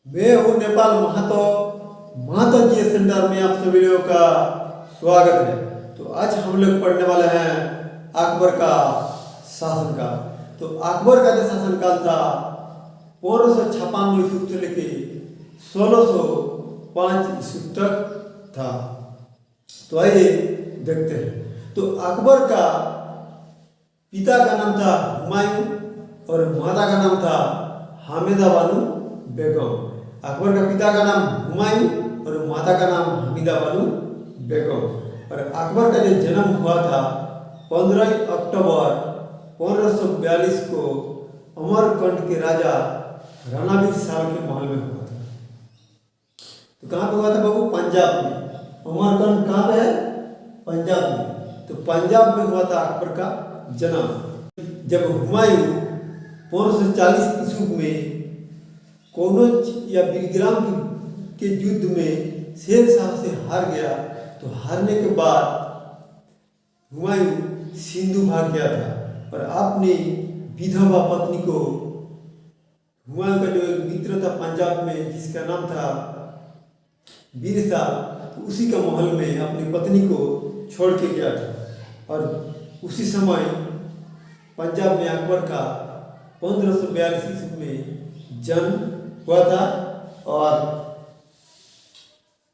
मैं हूँ नेपाल महतो महतो जी सेंटर में आप सभी लोगों का स्वागत है। तो आज हम लोग पढ़ने वाले हैं अकबर का शासनकाल। तो अकबर का जो शासनकाल था 1556 ईस्वी से लेके 1605 ईस्वी तक था। तो आइए देखते हैं। तो अकबर का पिता का नाम था हुमायूं और माता का नाम था हामिदा बानो बेगम। अकबर का पिता का नाम हुमायूं और माता का नाम हामिदा बानो बेगम। और अकबर का जो जन्म हुआ था 15 अक्टूबर 1542 को अमरकंट के राजा रणवीर साल के महल में हुआ था। तो कहाँ पे हुआ था बाबू? पंजाब में। अमरकंट कहाँ पे है? पंजाब में। तो पंजाब में हुआ था अकबर का जन्म। जब हुमायूं 1540 ईस्वी में कनौज या बिलग्राम के युद्ध में शेर शाह से हार गया, तो हारने के बाद हुमायूं सिंधु भाग गया था और अपनी विधवा पत्नी को, हुमायूं का जो एक मित्र था पंजाब में जिसका नाम था बिरसा, तो उसी का महल में अपनी पत्नी को छोड़ के गया था। और उसी समय पंजाब में अकबर का 1542 ईस्वी में जन्म हुआ था। और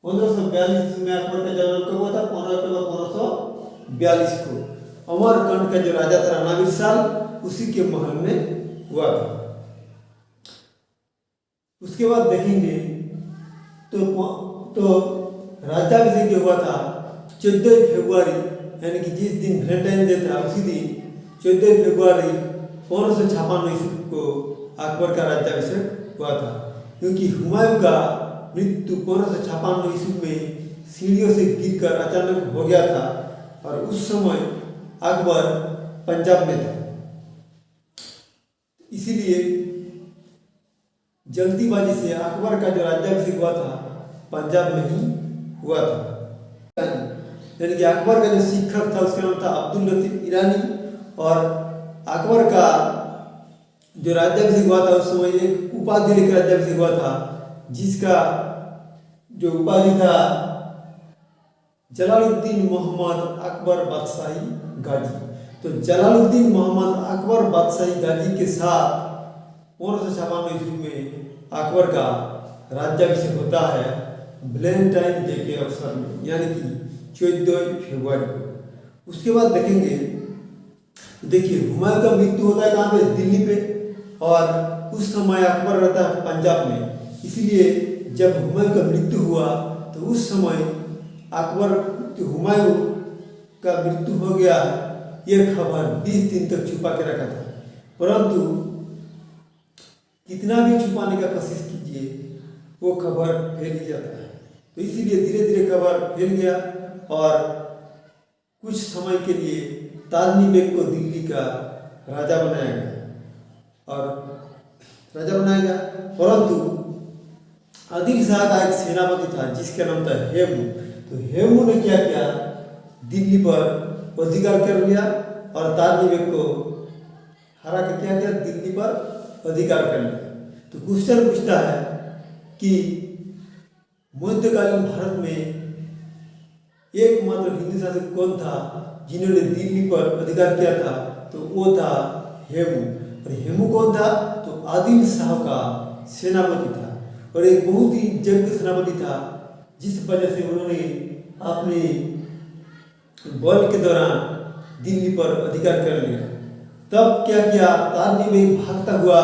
1542 ईस्वी में अकबर का जन्म कब हुआ था? 15 अक्टूबर 1542 को अमरकंट का जो राजा था रणवीर साल, उसी के महल में हुआ था। उसके बाद देखेंगे तो राज्याभिषेक जो हुआ था 14 फरवरी, यानी कि जिस दिन वैलेंटाइन डे था उसी दिन 14 फरवरी 1556 ईस्वी को अकबर का राज्याभिषेक हुआ था। क्योंकि हुमायूं का मृत्यु 1556 ईस्वी में सीढ़ियों से गिरकर अचानक हो गया था और उस समय अकबर पंजाब में था, इसीलिए जल्दीबाजी से अकबर का जो राज्याभिषेक हुआ था पंजाब में ही हुआ था। यानी कि अकबर का जो शिक्षक था उसका नाम था अब्दुल लतीफ ईरानी। और अकबर का जो राज्याभिषेक हुआ था उस समय एक उपाधि लेकर राज्याभिषेक हुआ था, जिसका जो उपाधि था जलालुद्दीन मोहम्मद अकबर बादशाही गाजी। तो जलालुद्दीन मोहम्मद अकबर बादशाही गाजी के साथ 1556 ईस्वी में अकबर का राज्याभिषेक होता है वैलेंटाइन डे के अवसर में, यानी कि 14 फरवरी को। उसके बाद देखेंगे, देखिए हुमायूं का मृत्यु होता है कहाँ पे? दिल्ली पे। और उस समय अकबर रहता है पंजाब में, इसलिए जब हुमायूं का मृत्यु हुआ तो उस समय अकबर हुमायूं का मृत्यु हो गया यह खबर 20 दिन तक छुपा के रखा था। परंतु कितना भी छुपाने का कोशिश कीजिए वो खबर फैल ही जाता है। तो इसीलिए धीरे धीरे खबर फैल गया और कुछ समय के लिए तारनी बेग को दिल्ली का राजा बनाया गया परंतु आदिल शाह का एक सेनापति था जिसका नाम था हेमू। तो हेमू ने क्या किया? दिल्ली पर अधिकार कर लिया और तारनी बेग को हरा के क्या किया? दिल्ली पर अधिकार कर लिया। तो क्वेश्चन पूछता है कि मध्यकालीन भारत में एकमात्र हिंदू शासक कौन था जिन्होंने दिल्ली पर अधिकार किया था? तो वो था हेमू। और हेमू कौन था? तो आदिल शाह का सेनापति था और एक बहुत ही जंग सेनापति था, जिस वजह से उन्होंने अपने बल के दौरान दिल्ली पर अधिकार कर लिया। तब क्या किया? तारनी बेग भागता हुआ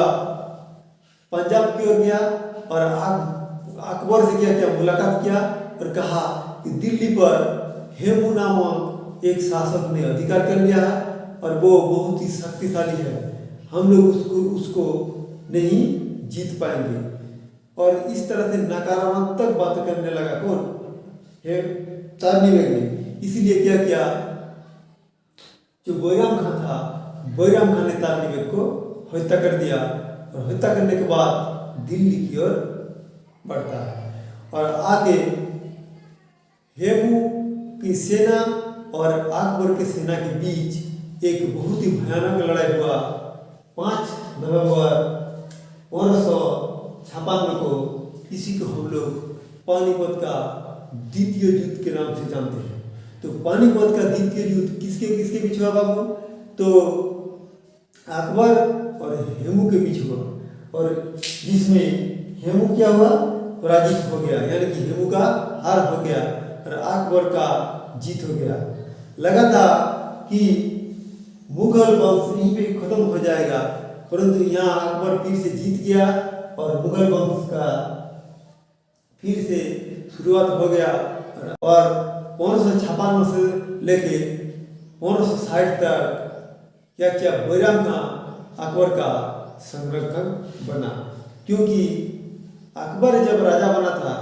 पंजाब की ओर गया और अकबर से क्या किया? मुलाकात किया और कहा कि दिल्ली पर हेमू नामक एक शासक ने अधिकार कर लिया है और वो बहुत ही शक्तिशाली है, हम लोग उसको नहीं जीत पाएंगे। और इस तरह से नकारात्मक बात करने लगा कौन? तारनी बेग ने। इसीलिए क्या किया? जो बैराम खान था, बैराम खान ने तारनी बेग को हत्या कर दिया और हत्या करने के बाद दिल्ली की ओर बढ़ता है और आगे हेमू की सेना और अकबर की सेना के बीच एक बहुत ही भयानक लड़ाई हुआ 5 नवंबर 1556 को इसी को हम लोग पानीपत का द्वितीय युद्ध के नाम से जानते हैं। तो पानीपत का द्वितीय युद्ध किसके किसके बीच हुआ बाबू? तो अकबर और हेमू के बीच हुआ, और जिसमें हेमू क्या हुआ? पराजित हो गया, यानी कि हेमू का हार हो गया और अकबर का जीत हो गया। लगा था कि मुगल वंश यहीं पे खत्म हो जाएगा, परंतु यहाँ अकबर फिर से जीत गया और मुगल वंश का फिर से शुरुआत हो गया। और 1556 से लेके 1560 तक क्या क्या बैराम खां अकबर का संरक्षक बना, क्योंकि अकबर जब राजा बना था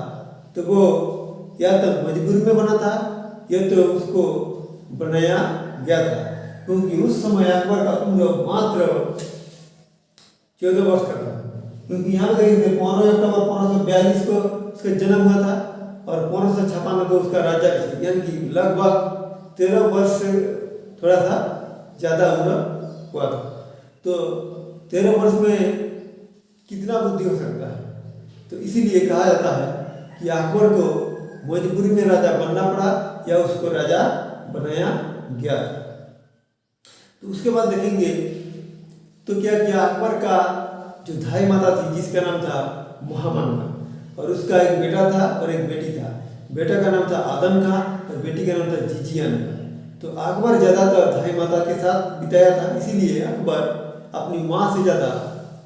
तो वो या तो मजबूरी में बना था या तो उसको बनाया गया था, क्योंकि उस समय अकबर का उम्र मात्र 14 वर्ष का था। क्योंकि यहाँ पे 15 अक्टूबर 1542 को उसका जन्म हुआ था और 1556 को उसका राज्याभिषेक, यानी कि लगभग 13 वर्ष से थोड़ा सा ज़्यादा उम्र हुआ था। तो 13 वर्ष में कितना बुद्धि हो सकता है? तो इसीलिए कहा जाता है कि अकबर को मजबूरी में राजा बनना पड़ा या उसको राजा बनाया गया। तो उसके बाद देखेंगे तो क्या किया अकबर का जो धाई माता थी जिसका नाम था महामांगा, और उसका एक बेटा था और एक बेटी था। बेटा का नाम था आदम खां और बेटी का नाम था जिजियान खां। तो अकबर ज़्यादातर धाई माता के साथ बिताया था, इसीलिए अकबर अपनी माँ से ज़्यादा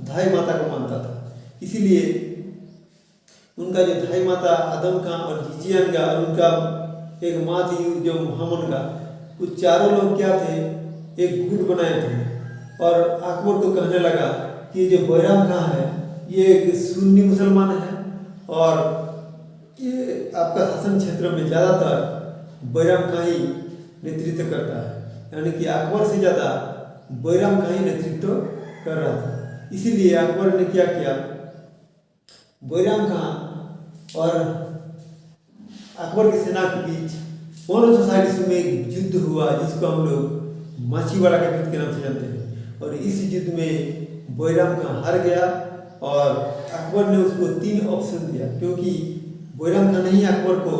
धाई माता को मानता था। इसीलिए उनका जो धाई माता आदम खां और जिजियान खां और उनका एक माँ थी जो महामांगा, वो चारों लोग क्या थे? एक गुट बनाए थे और अकबर को कहने लगा कि जो बैराम खां है ये एक सुन्नी मुसलमान है और ये आपका शासन क्षेत्र में ज़्यादातर बैराम खां ही नेतृत्व करता है, यानी कि अकबर से ज़्यादा बैराम खां ही नेतृत्व कर रहा था। इसीलिए अकबर ने क्या किया? बैराम खां और अकबर की सेना के बीच 1560 में एक युद्ध हुआ जिसको हम लोग माछीवाड़ा के युद्ध के नाम से जानते हैं। और इस युद्ध में बैराम खां हार गया और अकबर ने उसको 3 ऑप्शन दिया, क्योंकि बैराम खां ने ही अकबर को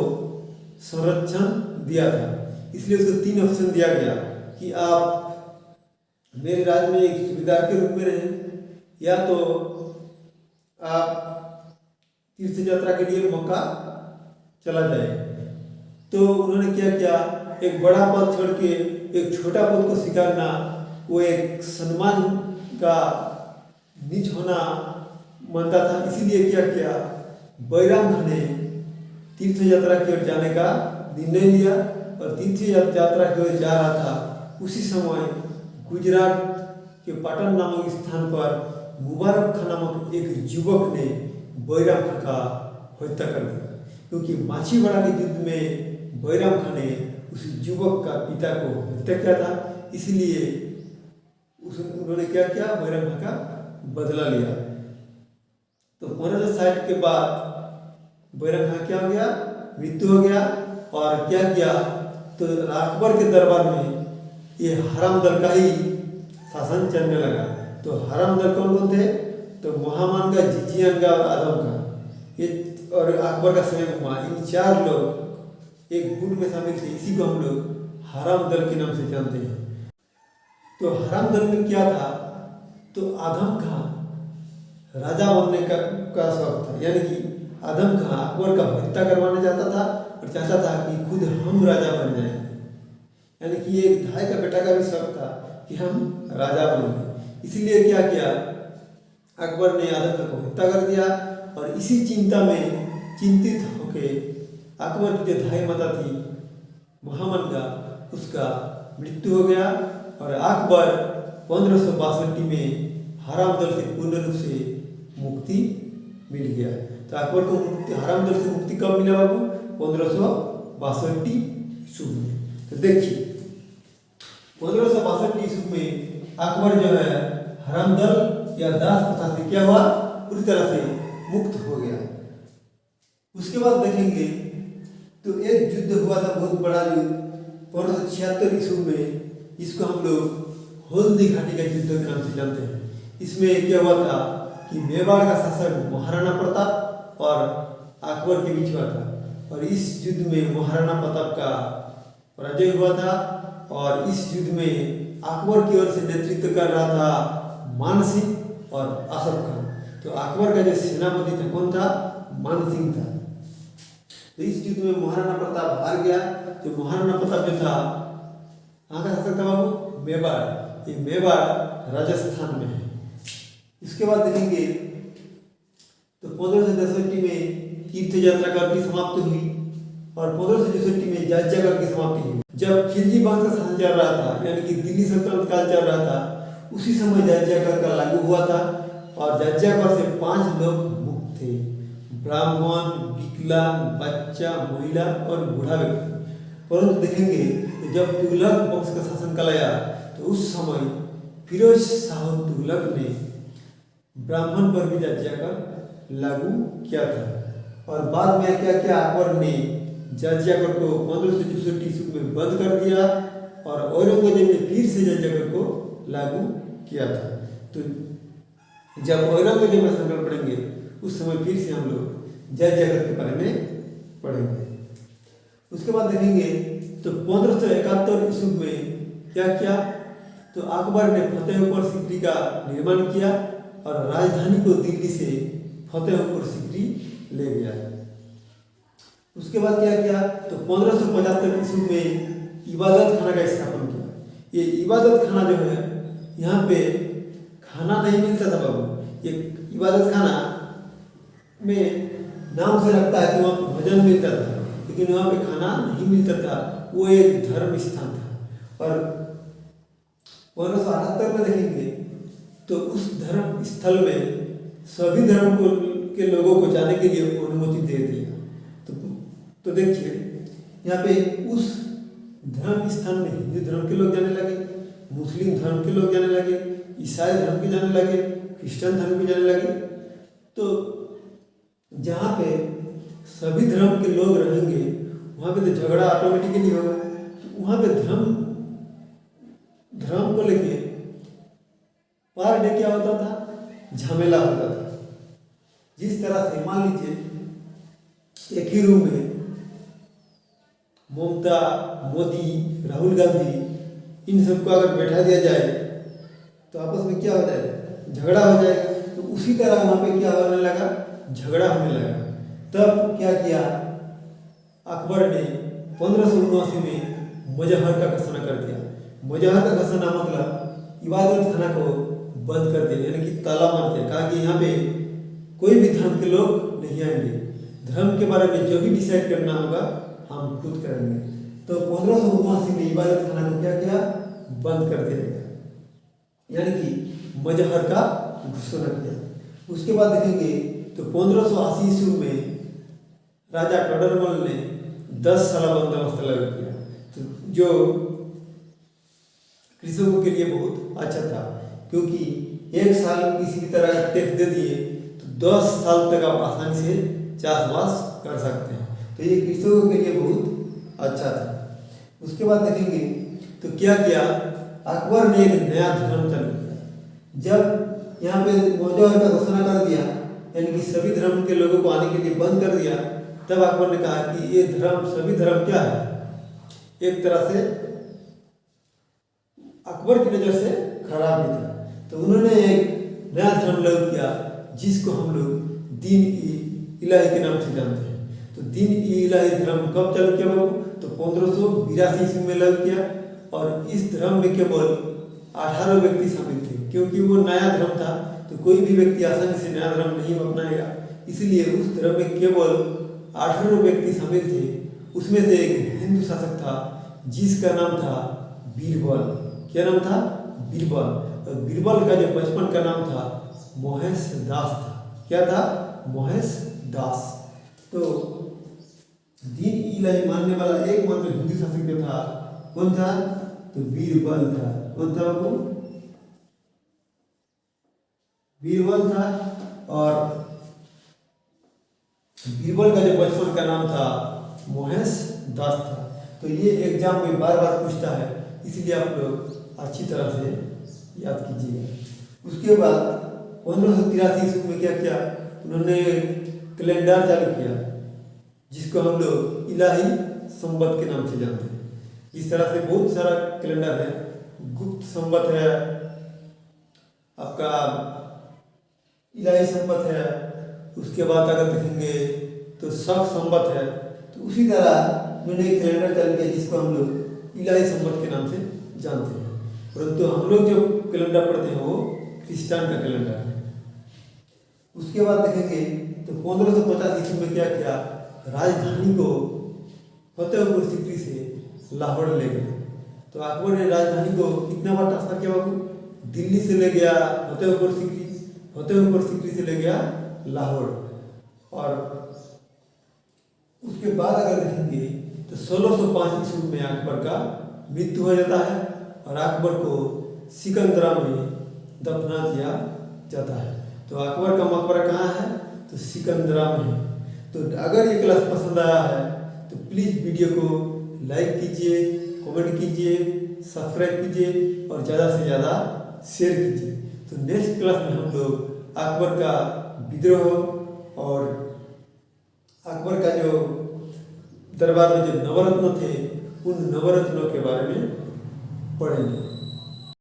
संरक्षण दिया था, इसलिए उसको 3 ऑप्शन दिया गया कि आप मेरे राज्य में एक सूबेदार के रूप में रहें, या तो आप तीर्थ यात्रा के लिए मक्का चला जाए। तो उन्होंने क्या किया? एक बड़ा पद छोड़ के एक छोटा पद को स्वीकारना वो एक सम्मान का नीच होना मानता था। इसीलिए क्या किया? बैराम खां ने तीर्थ यात्रा की ओर जाने का निर्णय लिया और तीर्थ यात्रा की ओर जा रहा था। उसी समय गुजरात के पाटन नामक स्थान पर मुबारक खां नामक एक युवक ने बैराम खां का हत्या कर दिया, क्योंकि माछीवाड़ा के युद्ध में बैराम खां ने उस युवक का पिता को हत्या किया था। इसलिए उन्होंने क्या किया? बैराम खां का बदला लिया। तो 1560 के बाद बैराम खां क्या हो गया? मृत्यु हो गया। और क्या किया? तो अकबर के दरबार में ये हराम दल का ही शासन चलने लगा। तो हराम दल कौन कौन थे? तो महामांगा, जिजियान खां और आदम खां, ये और अकबर का स्वयं हुआ, इन 4 लोग एक गुट में शामिल थे। इसी को हम लोग हराम दल के नाम से जानते हैं। तो हराम दल में क्या था? तो आदम खां राजा बनने का शौक था, यानी कि आदम खां अकबर का हत्या करवाना चाहता था और चाहता था कि खुद हम राजा बन जाएंगे, यानी कि एक धाई का बेटा का भी शौक था कि हम राजा बनेंगे। इसीलिए क्या किया? अकबर ने आदम खां को हत्या कर दिया और इसी चिंता में चिंतित होके अकबर की जो धाई माता थी महामांगा, उसका मृत्यु हो गया और अकबर 1562 में हराम दल से पूर्ण रूप से मुक्ति मिल गया। तो अकबर को हराम दल से मुक्ति कब मिला बाबू? 1562 ईस्वी में। तो देखिए 1562 ईस्वी में अकबर जो है हराम दल या दास प्रथा से क्या हुआ? पूरी तरह से मुक्त हो गया। उसके बाद देखेंगे तो एक युद्ध हुआ था, बहुत बड़ा युद्ध 1576 ईस्वी में, जिसको हम लोग हल्दी घाटी का युद्ध के नाम से जानते हैं। इसमें क्या हुआ था कि मेवाड़ का शासक महाराणा प्रताप और अकबर के बीच हुआ था। और इस युद्ध में महाराणा प्रताप का पराजय हुआ था। और इस युद्ध में अकबर की ओर से नेतृत्व कर रहा था मान सिंह और असफ खान। तो अकबर का जो सेनापति था कौन था? मान सिंह था। तो इस युद्ध में महाराणा प्रताप हार गया। तो महाराणा प्रताप जो था कहाँ का शासक था बाबू? मेवाड़। ये मेवाड़ राजस्थान में है। इसके बाद देखेंगे तो 1563 में तीर्थ यात्रा कर की समाप्ति हुई और 1564 में जाजिया कर की समाप्ति हुई। जब खिलजी वंश का शासन चल रहा था, यानी कि दिल्ली सल्तनत काल चल रहा था, उसी समय जाजिया कर का लागू हुआ था। और जाजिया कर से 5 लोग मुक्त थे: ब्राह्मण, विकलांग, बच्चा, महिला और बूढ़ा व्यक्ति। परंतु देखेंगे तो जब तुगलक वंश का शासन काल आया तो उस समय फिरोज शाह तुगलक ने ब्राह्मण पर भी जाजिया कर लागू किया था। और बाद में क्या किया? अकबर ने जाजिया कर को 1564 ईस्वी में बंद कर दिया और औरंगजेब ने फिर से जाजिया कर को लागू किया था। तो जब औरंगजेब का संकल्प पढ़ेंगे उस समय फिर से हम लोग जाजिया कर के बारे में पढ़ेंगे। उसके बाद देखेंगे तो 1571 ईस्वी में क्या किया? तो अकबर ने फतेहपुर सीकरी का निर्माण किया और राजधानी को दिल्ली से फतेहपुर सीकरी ले गया। उसके बाद क्या किया? तो 1575 ईस्वी में इबादत खाना का स्थापन किया। ये इबादत खाना जो है, यहाँ पे खाना नहीं मिलता था बाबू। ये इबादत खाना में नाम से लगता है कि वहाँ पे भोजन मिलता था, लेकिन वहाँ पे खाना नहीं मिलता था। वो एक धर्म स्थान था। और 1578 में देखेंगे तो उस धर्म स्थल में सभी धर्म को के लोगों को जाने के लिए अनुमति दे दिया। तो देखिए यहाँ पे उस धर्म स्थान में हिंदू धर्म के लोग जाने लगे, मुस्लिम धर्म के लोग जाने लगे, ईसाई धर्म के जाने लगे, क्रिश्चियन धर्म के जाने लगे। तो जहाँ पे सभी धर्म के लोग रहेंगे वहाँ पे तो झगड़ा ऑटोमेटिकली होगा। तो वहाँ पे धर्म को लेके पर डे क्या होता था? झमेला होता था। जिस तरह से मान लीजिए एक ही रूम में ममता, मोदी, राहुल गांधी, इन सबको अगर बैठा दिया जाए तो आपस में क्या हो जाएगा? झगड़ा हो जाएगा। तो उसी तरह वहाँ पे क्या होने लगा? झगड़ा होने लगा। तब क्या किया? अकबर ने 1579 में मजहर का घोषणा कर दिया। मजहर का घोषणा मतलब इबादत खाना को बंद कर दिया, यानी कि ताला मार दिया। कहा कि यहाँ पे कोई भी धर्म के लोग नहीं आएंगे, धर्म के बारे में जो भी डिसाइड करना होगा हम खुद करेंगे। तो 1579 में इबादत खाना को क्या किया? बंद कर दिया गया, यानी कि मजहर का घोषणा किया। उसके बाद देखेंगे तो 1580 ईस्वी में राजा टोडरमल ने 10 साल बंदोबस्त लागू किया, तो जो कृषकों के लिए बहुत अच्छा था, क्योंकि एक साल किसी भी तरह का टैक्स दे दिए तो 10 साल तक आप आसानी से चाषबास कर सकते हैं। तो ये कृषकों के लिए बहुत अच्छा था। उसके बाद देखेंगे तो क्या किया? अकबर ने एक नया धर्म चालू किया। जब यहाँ पे मजहर का घोषणा कर दिया, यानी कि सभी धर्म के लोगों को आने के लिए बंद कर दिया, तब अकबर ने कहा कि ये धर्म, सभी धर्म क्या है? एक तरह से अकबर की नज़र से खराब ही था। तो उन्होंने एक नया धर्म लागू किया जिसको हम लोग दीन-ई-इलाही के नाम से जानते हैं। तो दीन-ई-इलाही धर्म कब चालू किया बाबू? तो 1582 ईस्वी में लागू किया। और इस धर्म में केवल 18 व्यक्ति शामिल थे, क्योंकि वो नया धर्म था। तो कोई भी व्यक्ति आसानी से नया धर्म नहीं अपनाएगा, इसलिए उस धर्म में केवल 18 व्यक्ति शामिल थे। उसमें से एक हिंदू शासक था जिसका नाम था बीरबल। क्या नाम था? बीरबल। और बीरबल का जो बचपन का नाम था मोहेश दास था। क्या था? मोहेश दास। तो दीन-ई-इलाही मानने वाला एकमात्र हिंदू शासक जो था कौन था? तो बीरबल था। कौन था बाबू? बीरबल था। और बीरबल का जो बचपन का नाम था मोहेश दास था। तो ये एग्जाम में बार बार पूछता है, इसलिए आप लोग अच्छी तरह से याद कीजिएगा। उसके बाद 1583 ईस्वी में क्या किया? उन्होंने कैलेंडर चालू किया, जिसको हम लोग इलाही संवत के नाम से जानते हैं। इस तरह से बहुत सारा कैलेंडर है। गुप्त संवत है, आपका इलाही संवत है, उसके बाद अगर देखेंगे तो शक संवत है। तो उसी तरह मैंने एक कैलेंडर चालू किया जिसको हम लोग इलाही संवत के नाम से जानते हैं। परंतु हम लोग जो कैलेंडर पढ़ते हैं वो क्रिस्टियन का कैलेंडर है। उसके बाद देखेंगे तो 1550 ईस्वी में क्या किया, राजधानी को फतेहपुर सीकरी से लाहौर ले गए। तो अकबर ने राजधानी को कितना बार ट्रांसफर किया बाबू, दिल्ली से ले गया फतेहपुर सीकरी, फतेहपुर सीकरी से ले गया लाहौर। और उसके बाद अगर देखेंगे तो 1605 ईस्वी में अकबर का मृत्यु हो जाता है और अकबर को सिकंदरा में दफना दिया जाता है। तो अकबर का मकबरा कहाँ है, तो सिकंदरा में है। तो अगर ये क्लास पसंद आया है तो प्लीज़ वीडियो को लाइक कीजिए, कमेंट कीजिए, सब्सक्राइब कीजिए और ज़्यादा से ज़्यादा शेयर कीजिए। तो नेक्स्ट क्लास में हम लोग अकबर का विद्रोह और अकबर का जो दरबार में जो नवरत्न थे उन नवरत्नों के बारे में पढ़ेंगे।